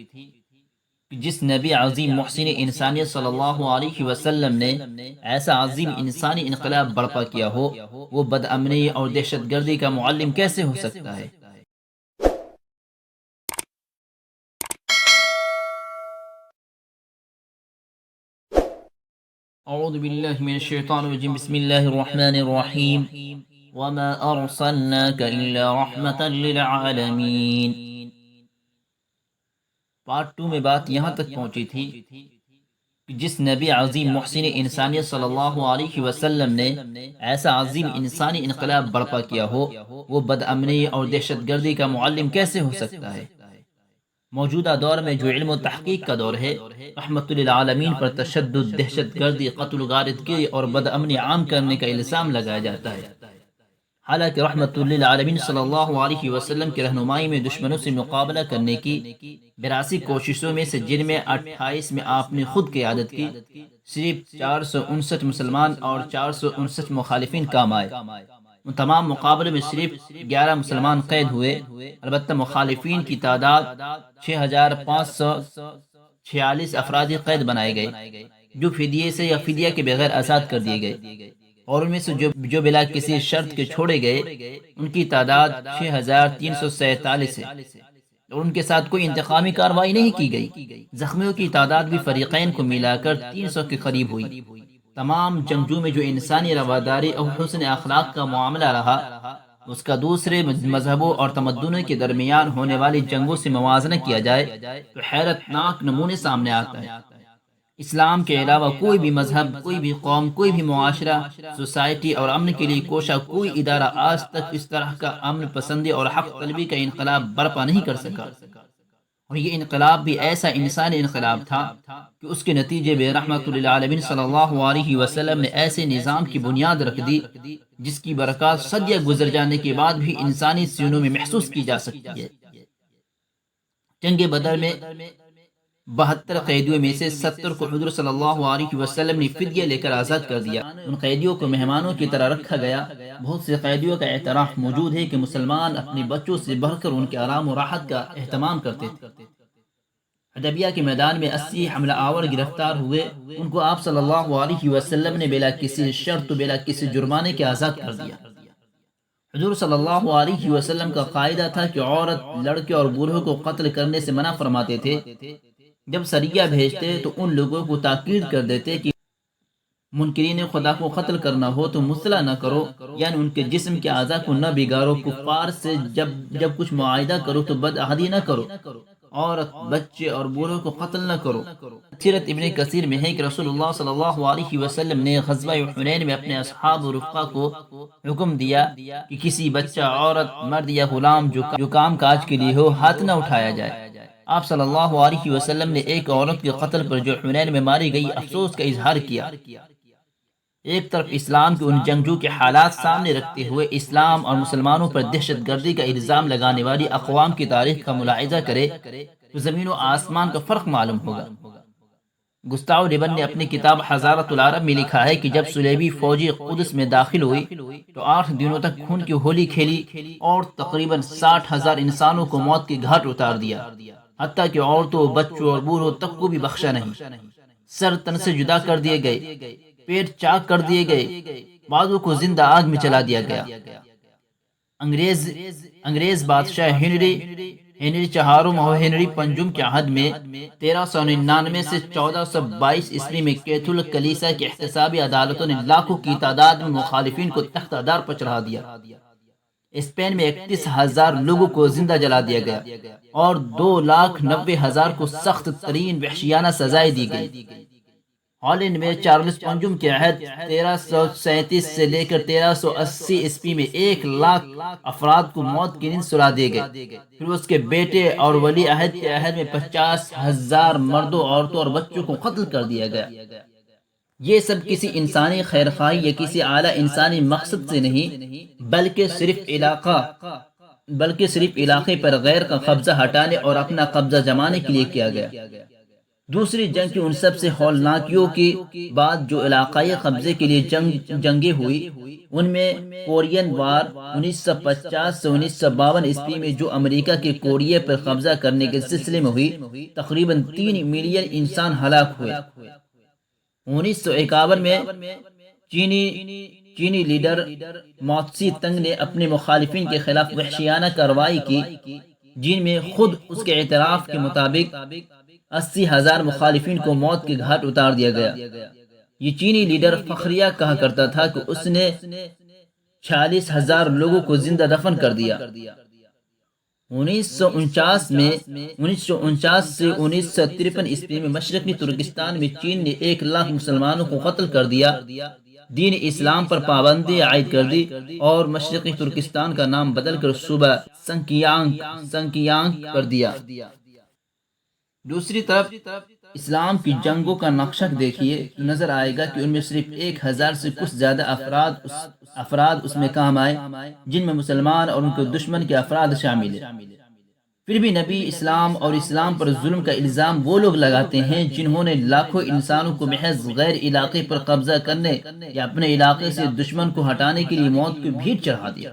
کہ جس نبی عظیم محسن انسانیت صلی اللہ علیہ وسلم نے ایسا عظیم انسانی انقلاب برپا کیا ہو، وہ بد امنی اور دہشت گردی کا معلم کیسے ہو سکتا ہے؟ اعوذ باللہ من الشیطان الرجیم، بسم اللہ الرحمن الرحیم، وما ارسلناک الا رحمتا للعالمین۔ پارٹ 2 میں بات یہاں تک پہنچی تھی کہ جس نبی عظیم محسن انسانیت صلی اللہ علیہ وسلم نے ایسا عظیم انسانی انقلاب برپا کیا ہو، وہ بد امنی اور دہشت گردی کا معلم کیسے ہو سکتا ہے؟ موجودہ دور میں جو علم و تحقیق کا دور ہے، رحمت للعالمین پر تشدد، دہشت گردی، قتل و غارت گری اور بد امنی عام کرنے کا الزام لگایا جاتا ہے۔ حالانکہ رحمت للعالمین صلی اللہ علیہ وسلم کی رہنمائی میں دشمنوں سے مقابلہ کرنے کی 82 کوششوں میں سے جن میں 28 میں آپ نے خود قیادت کی، صرف 459 مسلمان اور 459 مخالفین کام آئے۔ ان تمام مقابلے میں صرف 11 مسلمان قید ہوئے، البتہ مخالفین کی تعداد 6546 افرادی قید بنائے گئے، جو فدیے سے یا فدیہ کے بغیر آزاد کر دیے گئے، اور ان میں سے جو بلا کسی شرط کے چھوڑے گئے ان کی تعداد 6347 ہے، اور ان کے ساتھ کوئی انتقامی کارروائی نہیں کی گئی۔ زخمیوں کی تعداد بھی فریقین کو ملا کر 300 کے قریب ہوئی۔ تمام جنگجو میں جو انسانی رواداری اور حسن اخلاق کا معاملہ رہا، اس کا دوسرے مذہبوں اور تمدنوں کے درمیان ہونے والی جنگوں سے موازنہ کیا جائے تو حیرت ناک نمونے سامنے آتا ہے۔ اسلام کے علاوہ کوئی بھی مذہب، کوئی بھی قوم، کوئی بھی معاشرہ، سوسائٹی اور امن کے لیے کوشاں کوئی ادارہ آج تک اس طرح کا امن پسندی اور حق طلبی کا انقلاب برپا نہیں کر سکا، اور یہ انقلاب بھی ایسا انسانی انقلاب تھا کہ اس کے نتیجے میں رحمت للعالمین صلی اللہ علیہ وسلم نے ایسے نظام کی بنیاد رکھ دی جس کی برکات صدیہ گزر جانے کے بعد بھی انسانی سینوں میں محسوس کی جا سکتی ہے۔ جنگ بدر میں 72 قیدیوں میں سے 70 کو حضور صلی اللہ علیہ وسلم نے فدیہ لے کر آزاد کر دیا۔ ان قیدیوں کو مہمانوں کی طرح رکھا گیا۔ بہت سے قیدیوں کا اعتراف موجود ہے کہ مسلمان اپنے بچوں سے بڑھ کر ان کے آرام و راحت کا اہتمام کرتے تھے۔ حدیبیہ کے میدان میں 80 حملہ آور گرفتار ہوئے، ان کو آپ صلی اللہ علیہ وسلم نے بلا کسی شرط بلا کسی جرمانے کے آزاد کر دیا۔ حضور صلی اللہ علیہ وسلم کا قاعدہ تھا کہ عورت، لڑکے اور بوڑھوں کو قتل کرنے سے منع فرماتے تھے۔ جب سریہ بھیجتے تو ان لوگوں کو تاکید کر دیتے کہ منکرین خدا کو قتل کرنا ہو تو مسئلہ نہ کرو، یعنی ان کے جسم کے اعضاء کو نہ بگاڑو، کفار سے جب کچھ معاہدہ کرو تو بدعہدی نہ کرو، عورت، بچے اور بوڑھوں کو قتل نہ کرو۔ سیرت ابن کثیر میں ہے کہ رسول اللہ صلی اللہ علیہ وسلم نے غزوہ حنین میں اپنے اصحاب و رفقا کو حکم دیا کہ کسی بچہ، عورت، مرد یا غلام جو کام کاج کے لیے ہو ہاتھ نہ اٹھایا جائے۔ آپ صلی اللہ علیہ وسلم نے ایک عورت کے قتل پر جو حنین میں ماری گئی افسوس کا اظہار کیا۔ ایک طرف اسلام کے ان جنگجو کے حالات سامنے رکھتے ہوئے اسلام اور مسلمانوں پر دہشت گردی کا الزام لگانے والی اقوام کی تاریخ کا ملاحظہ کرے تو زمین و آسمان کا فرق معلوم ہوگا۔ گستاو لیبن نے اپنی کتاب حضارت العرب میں لکھا ہے کہ جب صلیبی فوجی قدس میں داخل ہوئی تو 8 دنوں تک خون کی ہولی کھیلی اور تقریباً 60,000 انسانوں کو موت کے گھاٹ اتار دیا، حتیٰ کہ عورتوں، بچوں اور بوڑھوں تک کو بھی بخشا نہیں۔ سر تن سے جدا کر دیے گئے، پیٹ چاک کر دیے گئے، بعضوں کو زندہ آگ میں چلا دیا گیا۔ انگریز بادشاہ ہنری چہارم اور ہنری پنجم کے عہد میں 1399 سے 1422 عیسوی میں کیتھولک کلیسا کی احتسابی عدالتوں نے لاکھوں کی تعداد میں مخالفین کو تخت دار پر چڑھا دیا۔ اسپین میں 31,000 لوگوں کو زندہ جلا دیا گیا اور 2,90,000 کو سخت ترین وحشیانہ سزائیں دی گئی۔ ہالینڈ میں چارلس پنجم کے عہد 1337 سے لے کر 1380 عیسوی میں 1,00,000 افراد کو موت کی نیند سلا دیے گئے۔ پھر اس کے بیٹے اور ولی عہد کے عہد میں 50,000 مردوں، عورتوں اور بچوں کو قتل کر دیا گیا۔ یہ سب کسی انسانی خیرخواہی یا کسی اعلیٰ انسانی مقصد سے نہیں، بلکہ صرف علاقے پر غیر کا قبضہ ہٹانے اور اپنا قبضہ جمانے کے لیے کیا گیا۔ دوسری جنگ کی ان سب سے ہولناکیوں کے بعد جو علاقائی قبضے کے لیے جنگیں ہوئی ان میں کورین وار 1950 سے 1952 عیسوی میں جو امریکہ کے کوریے پر قبضہ کرنے کے سلسلے میں ہوئی، تقریباً 3 ملین انسان ہلاک ہوئے۔ 1951 میں چینی لیڈر موتسی تنگ نے اپنے مخالفین کے خلاف وحشیانہ کارروائی کی، جن میں خود اس کے اعتراف کے مطابق 80,000 مخالفین کو موت کے گھاٹ اتار دیا گیا۔ یہ چینی لیڈر فخریہ کہا کرتا تھا کہ اس نے 46,000 لوگوں کو زندہ دفن کر دیا۔ 1949 سے 1953 عیسوی میں مشرقی ترکستان میں چین نے 1 لاکھ مسلمانوں کو قتل کر دیا، دین اسلام پر پابندی عائد کر دی اور مشرقی ترکستان کا نام بدل کر صوبہ سنکیانگ کر دیا۔ دوسری طرف اسلام کی جنگوں کا نقشہ دیکھیے تو نظر آئے گا کہ ان میں صرف 1,000 سے کچھ زیادہ افراد اس میں کام آئے، جن میں مسلمان اور ان کے دشمن کے افراد شامل ہیں۔ پھر بھی نبی اسلام اور اسلام پر ظلم کا الزام وہ لوگ لگاتے ہیں جنہوں نے لاکھوں انسانوں کو محض غیر علاقے پر قبضہ کرنے یا اپنے علاقے سے دشمن کو ہٹانے کے لیے موت کو بھیٹ چڑھا دیا۔